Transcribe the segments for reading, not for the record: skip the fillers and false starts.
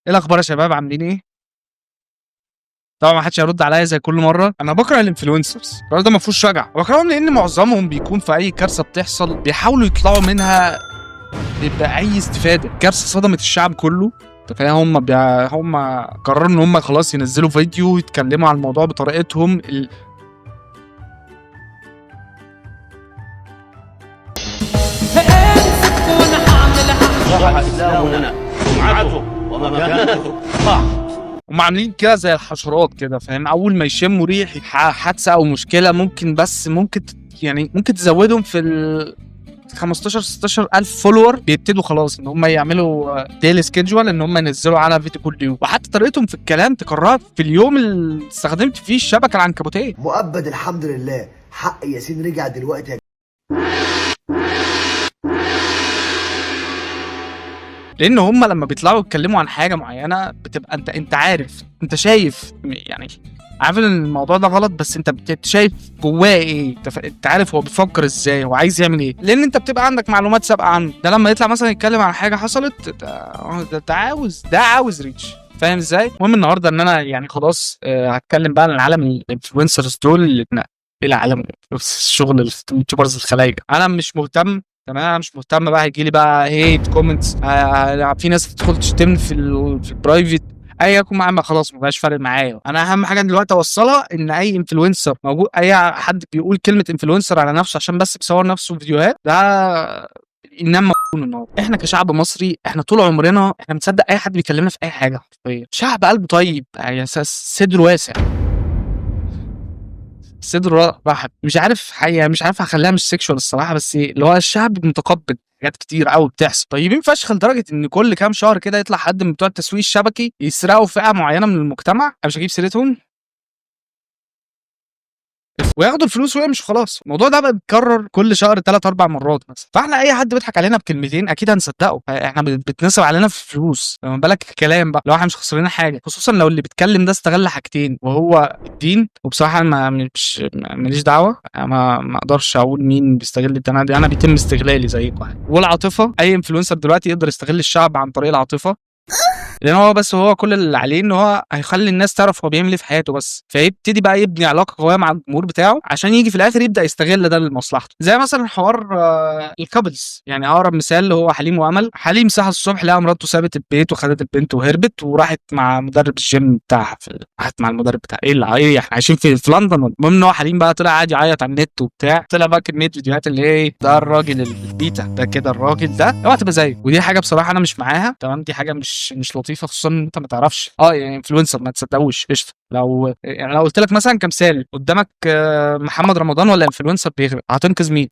ايه الاخبار يا شباب؟ عاملين ايه؟ طبعا ما حدش هيرد عليا زي كل مره. انا بكره الانفلونسرز، القرار ده ما فيهوش شجع. بكرههم لان معظمهم بيكون في اي كارثه بتحصل بيحاولوا يطلعوا منها باي استفاده. كارثه صدمت الشعب كله. انت فاهم؟ هم قرروا ان هم خلاص ينزلوا فيديو يتكلموا عن الموضوع بطريقتهم صح إسلامنا سمعته ومكانته صح. هم عاملين كده زي الحشرات كده، فاهم؟ اول ما يشموا ريح حادثه او مشكله ممكن تزودهم في ال 15 16 الف فولور، بيبتدوا خلاص ان هم يعملوا ديلي سكيدجول ان هم ينزلوا على فيديو كل يوم. وحتى طريقتهم في الكلام تكررها في اليوم اللي استخدمت فيه الشبكه العنكبوتيه. مؤبد الحمد لله، حق ياسين رجع دلوقتي يا لان هم لما بيطلعوا يتكلموا عن حاجه معينه بتبقى انت عارف، انت شايف، يعني عارف ان الموضوع ده غلط، بس انت شايف جواه ايه، انت عارف هو بيفكر ازاي، هو عايز يعمل ايه، لان انت بتبقى عندك معلومات سابقه عنه. ده لما يطلع مثلا يتكلم عن حاجه حصلت، ده عاوز ريتش. فاهم ازاي؟ المهم النهارده ان انا يعني خلاص هتكلم بقى عن عالم الانفلونسرز دول اللي الى عالم الشغل اليوتيوبرز الخلايجه. انا مش مهتم، تمام؟ انا مش مهتم بقى هيجي لي بقى هيت كومنتس، في ناس تدخل تشتمني في البرايفت، اي يكون معايا خلاص ما بقاش فارق معايا. انا اهم حاجه دلوقتي اوصلها ان اي انفلونسر موجود، اي حد بيقول كلمه انفلونسر على نفسه عشان بس بيصور نفسه فيديوهات، ده انما النهارده احنا كشعب مصري، احنا طول عمرنا احنا بنصدق اي حد بيكلمنا في اي حاجه. حرفيا شعب قلبه طيب، يعني صدره واسع، صدره رحب. مش عارف حقيقة، مش عارف اخليها مش سيكشوال الصراحه، بس اللي هو الشعب متقبل حاجات كتير قوي بتحصل. طيبين فشخ لدرجه ان كل كام شهر كده يطلع حد من بتوع التسويق الشبكي يسرقوا فئه معينه من المجتمع، انا مش هجيب سيرتهم، وياخدوا الفلوس ويمشوا خلاص. الموضوع ده بقى بيتكرر كل شهر 3 4 مرات مثلا، فاحنا اي حد بيضحك علينا بكلمتين اكيد هنصدقه. احنا بتنصب علينا في فلوس، فما بالك كلام بقى لو احنا مش خسرانين حاجه، خصوصا لو اللي بيتكلم ده استغل حاجتين وهو الدين. وبصراحه انا مش ماليش دعوه، ما اقدرش اقول مين بيستغل الدين دي، انا بيتم استغلالي زيكم. والعاطفه، اي انفلونسر دلوقتي يقدر يستغل الشعب عن طريق العاطفه، لان هو كل اللي عليه ان هو هيخلي الناس تعرف هو بيعمل ايه في حياته بس، فيبتدي بقى يبني علاقه قويه مع الجمهور بتاعه عشان يجي في الاخر يبدا يستغل ده لمصلحته. زي مثلا حوار الكابلز، يعني اقرب مثال اللي هو حليم وامل. حليم صحى الصبح لقى مراته سابت البيت وخدت البنت وهربت وراحت مع مدرب الجيم بتاعها، راحت مع المدرب بتاع ايه احنا عايشين في لندن. المهم ان هو حليم بقى طلع قاعد يعيط على النت وبتاع، طلع بقى كميه فيديوهات اللي ايه ده الراجل البيتا ده كده، الراجل ده اوعى تبقى زيه. ودي حاجه بصراحه انا مش معاها، تمام؟ دي حاجه مش لطيفه، خصوصا ان انت ما تعرفش يعني انفلونسر ما تصدقوش قشطه. لو قلت لك مثلا كمثال قدامك محمد رمضان ولا انفلونسر بيغرق، هتنقذ مين؟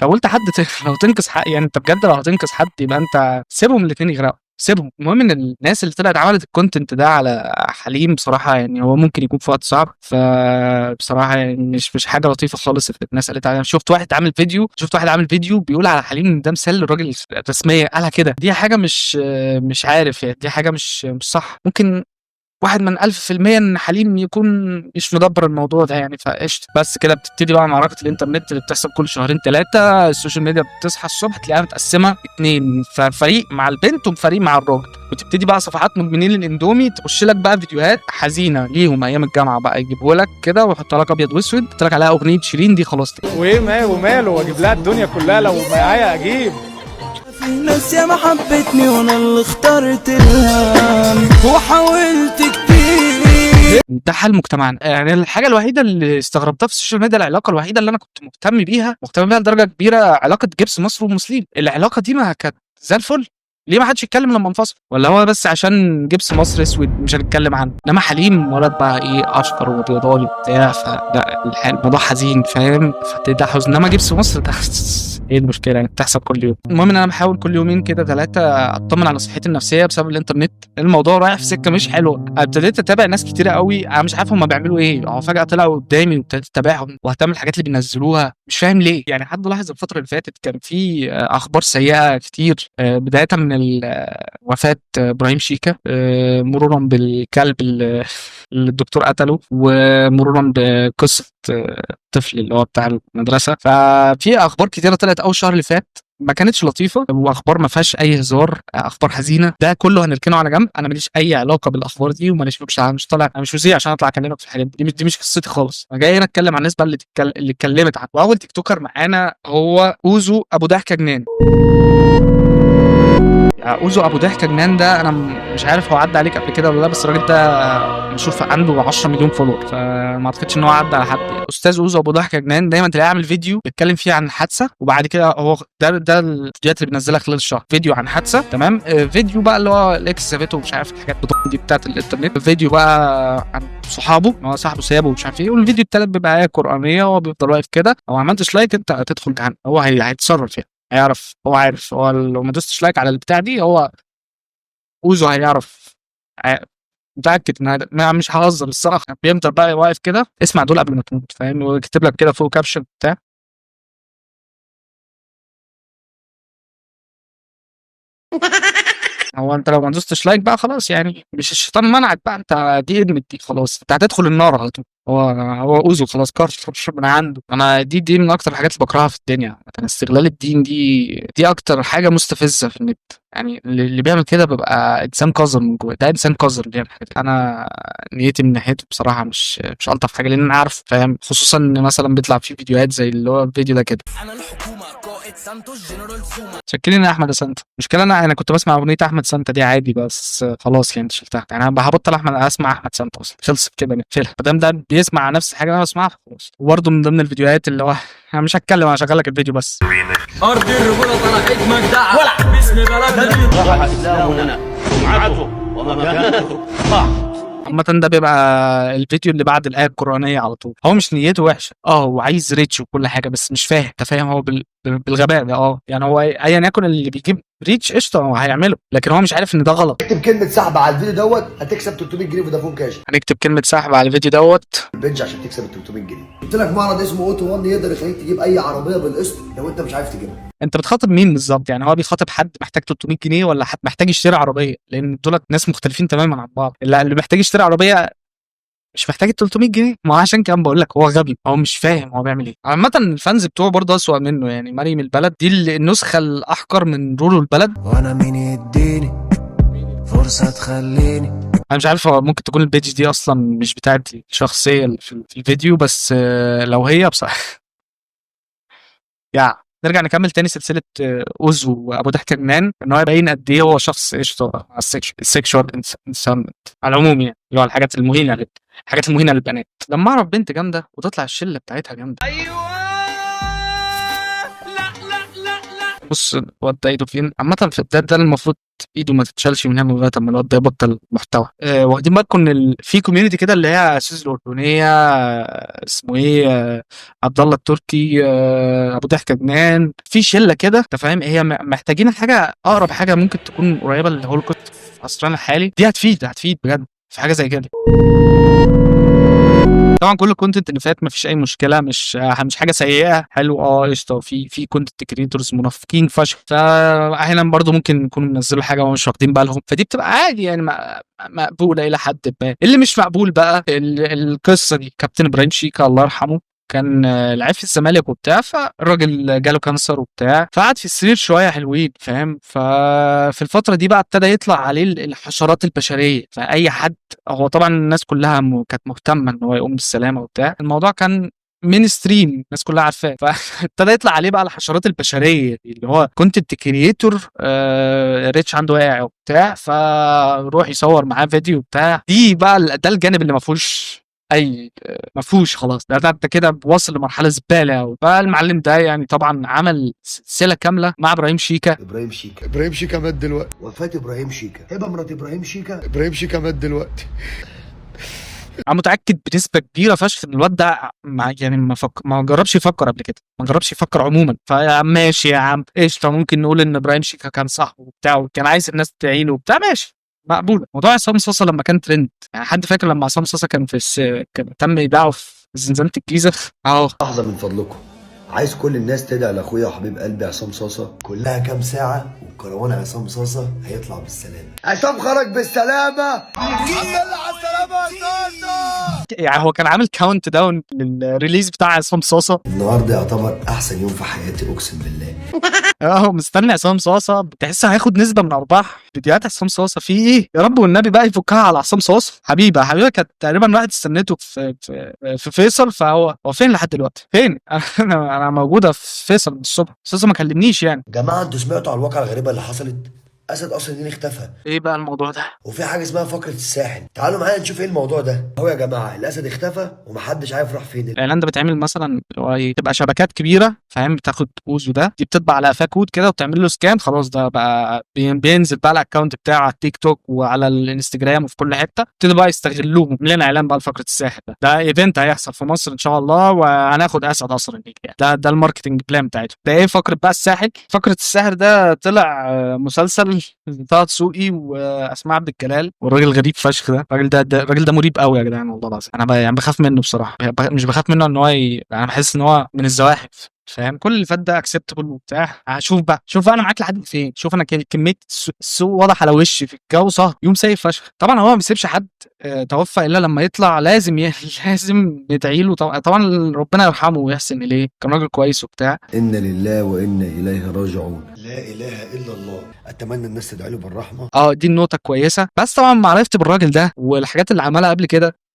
لو قلت حد لو تنقذ حق، يعني انت بجد لو هتنقذ حد يبقى انت سيبهم الاثنين يغرقوا، سيبهم. المهم ان الناس اللي طلعت عملت الكونتنت ده على حليم بصراحه، يعني هو ممكن يكون في وقت صعب، فبصراحه يعني مش حاجه لطيفه خالص اللي الناس قالت عليها. شفت واحد عامل فيديو بيقول على حليم ان ده مثال للراجل الرسميه، قالها كده. دي حاجه مش عارف، يعني دي حاجه مش صح. ممكن واحد من 1000% ان حليم يكون مش مدبر الموضوع ده، يعني فقشطه. بس كده بتبتدي بقى معركه الانترنت اللي بتحصل كل شهرين ثلاثه. السوشيال ميديا بتصحى الصبح تلاقيها متقسمه اتنين، فريق مع البنت وفريق مع الراجل، وتبتدي بقى صفحات مدمنين الاندومي تخش لك بقى فيديوهات حزينه ليهم ايام الجامعه، بقى يجيبوا لك كده ويحط لك ابيض واسود، يحط لك عليها اغنيه شيرين دي خلاص وايه وماله، واجيب لها الدنيا كلها لو معايا اجيب. في ناس يا ما حبتني وانا اللي اخترت الهام وحاولت كتير. ده حال مجتمعنا. يعني الحاجه الوحيده اللي استغربتها في السوشيال ميديا، العلاقه الوحيده اللي انا كنت مهتم بيها لدرجه كبيره، علاقه جبس مصر ومسلم. العلاقه دي ما كانت زي الفل، ليه ما حدش يتكلم لما انفصل؟ ولا هو بس عشان جبس مصر اسود مش هنتكلم عنه؟ انما حليم ولد بقى ايه اشقر وبيضاني بتاع، فلا الموضوع حزين، فاهم؟ فده حزن. انما جبس مصر ده ايه المشكله؟ يعني بتحصل كل يوم. المهم ان انا بحاول كل يومين كده 3 اطمن على صحتي النفسيه بسبب الانترنت. الموضوع رايح في سكه مش حلوه. ابتديت اتابع ناس كتيره قوي، انا مش عارف هم بيعملوا ايه. هو فجاه طلعوا قدامي وابتديت اتابعهم واهتم الحاجات اللي بينزلوها، مش فاهم ليه. يعني حد لاحظ الفتره اللي فاتت كان في اخبار سيئه كتير، بدايه من وفاه ابراهيم شيكا، مرورا بالكلب اللي الدكتور قتله، ومرورا بقصه الطفل اللي هو بتاع المدرسه. ففي اخبار كتيره طلعت اول الشهر اللي فات ما كانتش لطيفه، واخبار ما فيهاش اي هزار، اخبار حزينه، ده كله هنركنه على جنب. انا ماليش اي علاقه بالاخبار دي، وماليش مش طالع، انا مش مذيع عشان اطلع اكلمك في الحاجات دي مش قصتي خالص. انا جاي هنا اتكلم عن الناس بقى اللي اتكلمت عنه. واول تيك توكر معانا هو اوزو ابو ضحكه جنان. اوزو ابو ضحكه جنان ده انا مش عارف هو عدى عليك قبل كده ولا لا، بس الراجل ده مشهور، عنده 10 مليون فولور، فما اعتقدش ان هو عدى على حد يعني. استاذ اوزو ابو ضحكه جنان دايما تلاقيه عامل فيديو بيتكلم فيه عن حادثه، وبعد كده هو ده الفيديوهات اللي بينزلها خلال الشهر، فيديو عن حادثه تمام، فيديو بقى اللي هو الاكس سابته ومش عارف الحاجات دي بتاعت الانترنت، فيديو بقى عن صحابه ان هو صاحبه سابه ومش عارف ايه، والفيديو التالت بيبقى ايه قرانيه، وهو بيفضل واقف كده، لو ما عملتش لايك انت هتدخل جهنم، هو هيتصرف يعني، هيعرف، هو عارف، هو لو ما دوستش لايك على البتاع دي هو اوزو هيعرف، متاكد ان مش ههزر الصراحه. بيفضل بقى واقف كده، اسمع دول قبل ما تموت، فاهم، ويكتب لك كده فوق كابشن بتاع هو انت لو ما دوستش لايك بقى خلاص يعني، مش الشيطان منعك بقى، انت دي ادمت دي خلاص، انت هتدخل النار على طول. هو اوزو خلاص كارش من عنده. انا دي من اكتر الحاجات اللي بكرهها في الدنيا، مثلا استغلال الدين، دي اكتر حاجه مستفزه في النت يعني. اللي بيعمل كده بيبقى انسان قذر من جوه، ده انسان قذر اللي بيعمل كده. انا نيتي من ناحيته بصراحه مش الطف حاجه، لان انا عارف فاهم، خصوصا ان مثلا بيطلع في فيديوهات زي اللي هو الفيديو ده كده. شكلين يا احمد سانتا. مشكلة انا كنت بسمع اغنيه احمد سانتا دي عادي، بس خلاص يعني شلتها يعني. انا هبطل اسمع احمد سانتا اصلا، خلصت كده نقفلها ما دام ده بيسمع نفس الحاجه اللي انا بسمعها خلاص. وبرده من ضمن الفيديوهات اللي هو انا مش هتكلم، انا هشغل لك الفيديو بس. ارض الرجوله طلعت مجدعه ولا باسم بلدنا راح اسلامنا سمعته ومكانته ضاع. عامة ده بيبقى الفيديو اللي بعد الآية القرآنية على طول. هو مش نيته وحشة، هو عايز ريتش وكل حاجة، بس مش فاهم، انت فاهم، هو بالغباء ده يعني هو ايا يكن اللي بيجيب ريتش قشطة هو هيعمله، لكن هو مش عارف ان ده غلط. اكتب كلمة سحب على الفيديو دوت هتكسب 300 جنيه فودافون كاش. هنكتب كلمة سحب على الفيديو دوت البنج عشان تكسب ال 300 جنيه. قلت لك معرض اسمه اوتو 1 يقدر يخليك تجيب اي عربية بالقسط لو انت مش عارف تجيبها. انت بتخاطب مين بالظبط يعني؟ هو بيخاطب حد محتاج 300 جنيه ولا حد محتاج يشتري عربية؟ لان دولت ناس مختلفين تماما عن بعض. اللي محتاج يشتري عربية مش محتاج ال 300 جنيه. ما عشان كده بقول لك هو غبي، هو مش فاهم هو بيعمل ايه. عامة الفانز بتوعه برضه اسوأ منه يعني. مريم البلد دي النسخة الأحقر من رولو البلد. وانا مين يديني فرصة تخليني. انا مش عارف، هو ممكن تكون البيج دي اصلا مش بتاعتي الشخصية في الفيديو، بس لو هي بصراحة يعني. نرجع نكمل تاني سلسلة اوزو وابو ضحكة جنان، ان هو يبين قد ايه هو شخص قشطة على السكشوال انسان على العموم يعني، اللي هو الحاجات المهينة للبنات. لما اعرف بنت جامدة وتطلع الشلة بتاعتها جامدة، ايوه لا بص الواد ده ايده فين عامة في ده المفروض ايده ما تتشالش من هنا لغايه اما الواد ده يبطل محتوى. واخدين بالكم ان في كوميونتي كده اللي هي سوز الاردنيه، اسمه ايه، عبد الله التركي، ابو ضحكه جنان، في شله كده انت فاهم، هي محتاجين حاجه، اقرب حاجه ممكن تكون قريبه للهولوكوست في عصرنا الحالي، دي هتفيد بجد في حاجه زي كده. طبعا كل الكونتنت اللي فات مفيش اي مشكله، مش حاجه سيئه، حلو قشطه. في كونتنت كريتورز منافقين فشخ، فاحيانا برضو ممكن يكونوا منزلوا حاجه ومش واخدين بالهم، فدي بتبقى عادي يعني، مقبوله الى حد ما. اللي مش مقبول بقى القصه دي، كابتن ابراهيم شيكا الله يرحمه كان لعيب في الزمالك وبتاع، فالراجل جاله كانسر وبتاع، فقعد في السرير شويه حلوين فاهم. ففي الفتره دي بقى ابتدى يطلع عليه الحشرات البشريه، فاي حد، هو طبعا الناس كلها كانت مهتمه ان هو يقوم بالسلامه وبتاع، الموضوع كان مين ستريم الناس كلها عارفاه، فابتدى يطلع عليه بقى الحشرات البشريه اللي هو كونتنت كريتور ريتش عنده واقع وبتاع، فروح يصور معاه فيديو بتاع. دي بقى ده الجانب اللي ما فيهوش خلاص، ده انت كده واصل لمرحله زباله. بقى المعلم ده يعني طبعا عمل سلسله كامله مع ابراهيم شيكا. ابراهيم شيكا مات دلوقتي. وفاه ابراهيم شيكا، هبه مرات ابراهيم شيكا مات دلوقتي. انا متاكد بنسبه كبيره فشخ ان الواد ده يعني ما جربش يفكر قبل كده، ما جربش يفكر عموما. فماشي يا عم قشطه، ممكن نقول ان ابراهيم شيكا كان صاحبه وبتاع وكان عايز الناس تعينه وبتاع، ماشي مقبوله. موضوع عصام صاصا لما كان ترند يعني، حد فاكر لما عصام صاصا كان كان تم ايداعه في زنزانه الجيزه اهو. لحظه من فضلكم، عايز كل الناس تدعي لاخويا وحبيب قلبي عصام صاصا، كلها كام ساعه والكروان عصام صاصا هيطلع بالسلامه. عصام خرج بالسلامه، الحمد لله على السلامه. يعني هو كان عامل كاونت داون للريليز بتاع عصام صاصه. النهارده يعتبر احسن يوم في حياتي اقسم بالله. هو مستني عصام صاصه، بتحس هياخد نسبه من ارباح فيديوهات عصام صاصه. في ايه يا رب والنبي بقى يفكها على عصام صاصه. حبيبه كانت تقريبا واحد استنيته في فيصل، فهو فين لحد دلوقتي؟ فين؟ انا موجوده في فيصل من الصبح، صاصه ما كلمنيش يعني. جماعه انتوا سمعتوا على الواقعه الغريبه اللي حصلت؟ اسد قصر النيل اختفى. ايه بقى الموضوع ده؟ وفي حاجه اسمها فقره الساحل. تعالوا معايا نشوف ايه الموضوع ده. هو يا جماعه الاسد اختفى ومحدش عارف راح فين. الاعلان ده بيتعمل مثلا اللي هو تبقى شبكات كبيره، فاهم؟ بتاخد اوزو ده، دي بتطبع على قفاه كود كده وبتعمل له سكان، خلاص ده بقى بينزل بقى على الاكونت بتاعه على التيك توك وعلى الانستجرام وفي كل حته. ابتدوا بقى يستغلوهم. لنا اعلان بقى لفقره الساحل ده ايفنت هيحصل في مصر ان شاء الله، وهناخد اسد قصر النيل يعني. ده الماركتنج بلان بتاعته. ده ايه فقره بقى الساحل؟ فقره الساحل ده طلع مسلسل طه دسوقي واسماء عبد الجلال، والراجل غريب فشخ ده. الراجل ده مريب قوي يا جدعان والله العظيم. انا يعني بخاف منه بصراحه. مش بخاف منه ان هو انا بحس ان هو من الزواحف، فاهم؟ كل اللي فات ده اكسبتبل وبتاع. شوف بقى انا معاك لحد فين. شوف انا كميه السوء واضح على وشي في الجو سهر يوم سايب فشخ. طبعا هو ما بيسيبش حد توفى الا لما يطلع لازم لازم ندعي له. طبعا ربنا يرحمه ويحسن اليه، كان راجل كويس وبتاع. انا لله وانا اليه راجعون. لا اله الا الله. اتمنى الناس تدعي له بالرحمه. دي النقطه كويسه. بس طبعا معرفتي بالراجل ده والحاجات اللي عملها قبل كده،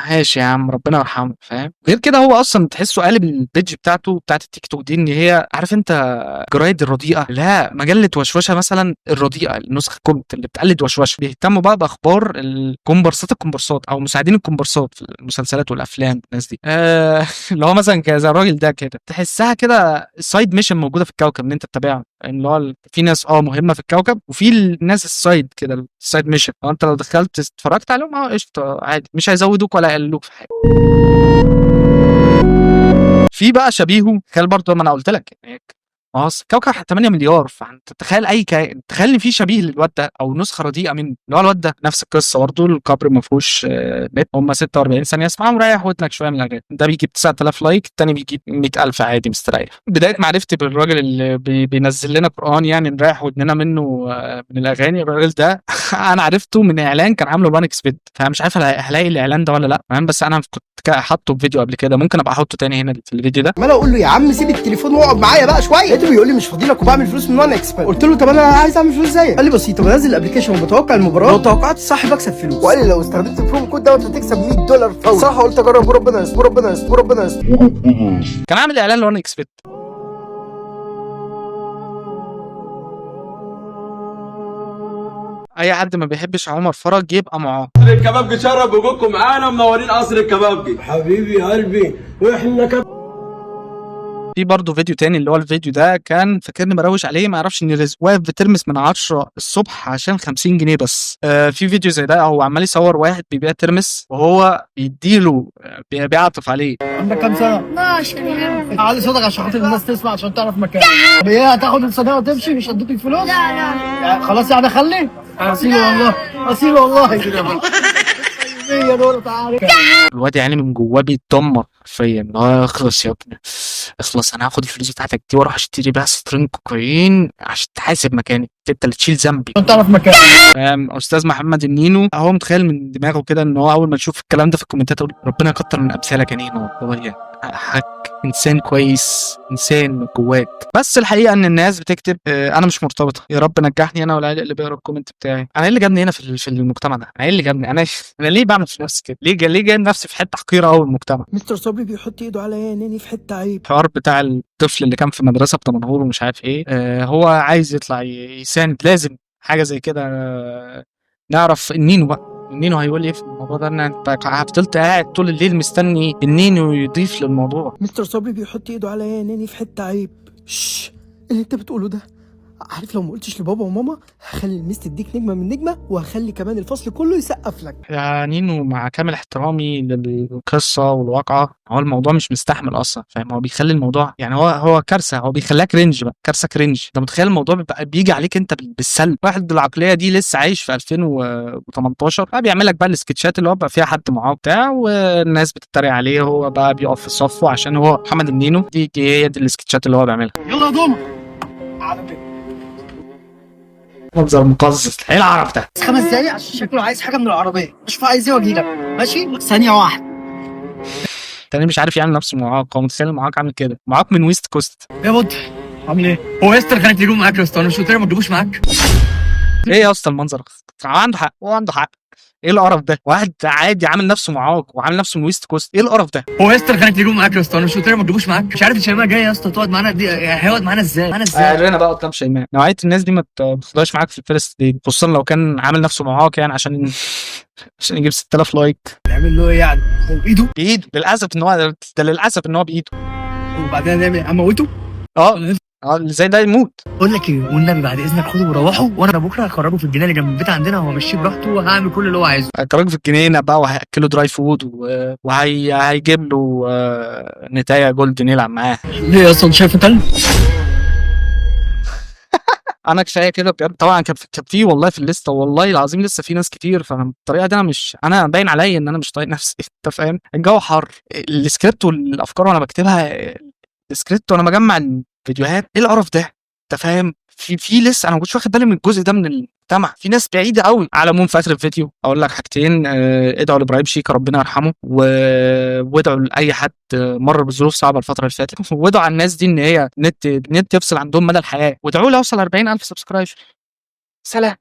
ماشي يا عم ربنا يرحمه، فاهم؟ غير كده هو اصلا تحسه قالب البيج بتاعته بتاعت التيك توك دي ان هي، عارف انت جرايد الرديئه؟ لا، مجله وشوشه مثلا الرديئه، النسخه كومت اللي بتقلد وشوشه. بيهتموا بقى باخبار الكومبارسات او مساعدين الكومبارسات في المسلسلات والافلام. الناس دي اللي هو مثلا زي الراجل ده كده، تحسها كده سايد ميشن موجوده في الكوكب ان انت تتابعها. اللي هو في ناس مهمه في الكوكب، وفي الناس السايد كده، السايد ميشن. انت لو دخلت اتفرجت عليهم قشطه عادي، مش هيزودوك ولا يقللوك في حاجه. في بقى شبيهه، تخيل برضه ما انا قلت لك يعني كوكب 8 مليار، فانت تخيل اي كائن، تخيل ان في شبيه للواد ده او نسخه رديئه منه. اللي هو الواد ده نفس القصه برضه، القبر ما فيهوش نت، هم 46 ثانيه اسمعها مريح ودنك شويه من الاغاني. ده بيجيب 9000 لايك، الثاني بيجيب 100000 عادي مستريح. بدايه معرفتي بالراجل اللي بينزل لنا قران يعني نريح ودننا منه من الاغاني، الراجل ده انا عرفته من اعلان كان عامله بانكس بيد، فانا مش عارف هلاقي الاعلان ده ولا لا، تمام؟ بس انا كنت حاطه في فيديو قبل كده، ممكن ابقى احطه تاني هنا في الفيديو ده. ما انا اقول له يا عم سيب التليفون واقعد معايا بقى شويه، لقيته بيقول لي مش فاضيلك وبعمل فلوس من وان اكسبert. قلت له طب انا عايز اعمل فلوس زيك. قال لي بسيطه، بنزل الابلكيشن وبتوقع المباراه، لو توقعت صح بكسب فلوس. وقال لي لو استخدمت البرومو كود دوت هتكسب $100 فوري. صراحه قلت اجرب وربنا يستر ربنا يستر ربنا يستر. كان عامل اعلان لوان اكسبert. اي حد ما بيحبش عمر فرج يبقى معاه. قصر الكبابجي شرف وجودكم معانا، منورين قصر الكبابجي. حبيبي قلبي واحنا في برضه فيديو تاني، اللي هو الفيديو ده كان فاكرني بروش عليه، ما اعرفش اني رزق، واقف بترمس من 10 الصبح عشان 50 جنيه بس. في فيديو زي ده هو عمال يصور واحد بيبيع ترمس وهو بيديله بيعطف عليه. عندك كام سنه؟ 12 يا عم. علي صوتك عشان خاطر الناس تسمع عشان تعرف مكان. طب ايه هتاخد الصينيه وتمشي مش هديك الفلوس؟ لا لا يعني خلاص يعني خلي اصيل والله اصيل والله. يا دول تعالى. الواد يعني من جواه بيتدمر حرفيا. اخلص يا ابني اخلص، انا هاخد الفلوس بتاعتك دي واروح اشتري بيها سطرين كوكايين عشان تحاسب مكاني، انت اللي تشيل ذنبي عشان تعرف مكان. فاهم؟ استاذ محمد النينو هو متخيل من دماغه كده ان هو اول ما يشوف الكلام ده في الكومنتات يقول ربنا يكتر من امثالك يا نينو، والله حق انسان كويس، انسان من جواك. بس الحقيقه ان الناس بتكتب انا مش مرتبطه، يا رب نجحني انا والعيال اللي بيقرا الكومنت بتاعي. انا ايه اللي جابني هنا في المجتمع ده؟ انا ايه اللي جابني؟ انا ليه بعمل في نفسي كده؟ ليه جايب نفسي في حته حقيره قوي المجتمع؟ مستر صبري بيحط ايده عليا يا ناني في حته عيب. الحوار بتاع الطفل اللي كان في مدرسه بتمنهور ومش عارف ايه، هو عايز يطلع يساند، لازم حاجه زي كده. نعرف النينو بقى، النينو هيقول ايه في الموضوع ده؟ انا فضلت قاعد طول الليل مستني النينو يضيف للموضوع. مستر صبري بيحط ايده عليا يا ناني في حته عيب. اللي انت بتقوله ده، عارف لو ما قلتش لبابا وماما هخلي الميس تديك نجمه من نجمه، وهخلي كمان الفصل كله يسقف لك. يا نينو مع كامل احترامي للقصه والواقعه، هو الموضوع مش مستحمل اصلا، فاهم؟ هو بيخلي الموضوع يعني هو كارثه، هو بيخليها كرنج بقى، كارثه كرنج. انت متخيل الموضوع بيجي عليك انت بالسلب؟ واحد بالعقليه دي لسه عايش في 2018 بقى بيعمل لك بقى السكتشات اللي هو بقى فيها حد معاه بتاع، والناس بتتريق عليه، هو بقى بيقف في صفه عشان هو محمد النينو. دي هي دي السكتشات اللي هو بيعملها. يلا يا دوما على منظر مقزز، ايه العرف ده؟ 5 دقايق عشان شكله عايز حاجه من العربيه، اشوف عايز ايه واجي لك. ماشي ثانيه واحده. تاني مش عارف يعمل نفسه معاق، هو متخيل المعاق عامل كده، معاق من ويست كوست. يا بود عامل ايه؟ هو يا اسطى خليك تجيبه معاك يا اسطى، انا مش قلت لك ما تجيبوش معاك؟ ايه يا اسطى المنظر؟ هو عنده حق، هو عنده حق. ايه القرف ده؟ واحد عادي عامل نفسه معاق وعامل نفسه من ويست كوست، ايه القرف ده؟ هو يا اسطى خليك تجيبه معاك يا اسطى، انا مش قلت لك ما تجيبوش معاك؟ مش عارف الشيماء جايه يا اسطى تقعد معانا دي، هيقعد معانا ازاي؟ قرينا بقى قدام شيماء، نوعيه الناس دي ما تاخدهاش معاك في الفيرست ديت، خصوصا لو كان عامل نفسه معاق يعني عشان يجيب 6000 لايك. نعمل له ايه يعني؟ هو بايده؟ بايده للاسف، ان هو ده للاسف ان هو بايده. وبعدين نعمل ايه؟ اموته؟ اه اللي زي ده يموت. بقول لك ايه والنبي بعد اذنك خده وروحوا، وانا بكره هخرجه في الجنينه اللي جنب البيت عندنا وهمشيه براحته وهعمل كل اللي هو عايزه. هيخرجه في الجنينه بقى وهياكله دراي فود وهيجيب له نتايه جولدن يلعب معاه. ليه اصلا شايف كلب؟ انا كفايه كده بجد. طبعا كان في والله في الليسته والله العظيم لسه في ناس كتير، فانا بالطريقه دي انا باين عليا ان انا مش طايق نفسي. انت فاهم؟ الجو حر، السكريبت والافكار وانا بكتبها، السكريبت وانا بجمع الفيديوهات، ايه القرف ده؟ انت فاهم؟ في لسه انا ما كنتش واخد بالي من الجزء ده من المجتمع، في ناس بعيده قوي. على العموم في اخر الفيديو اقول لك حاجتين، ادعوا لابراهيم شيكا ربنا يرحمه، وادعوا لاي حد مر بظروف صعبه الفتره اللي فاتت، وادعوا على الناس دي ان هي نت يفصل عندهم مدى الحياه، وادعوا لي اوصل 40,000 سبسكرايبر. سلام.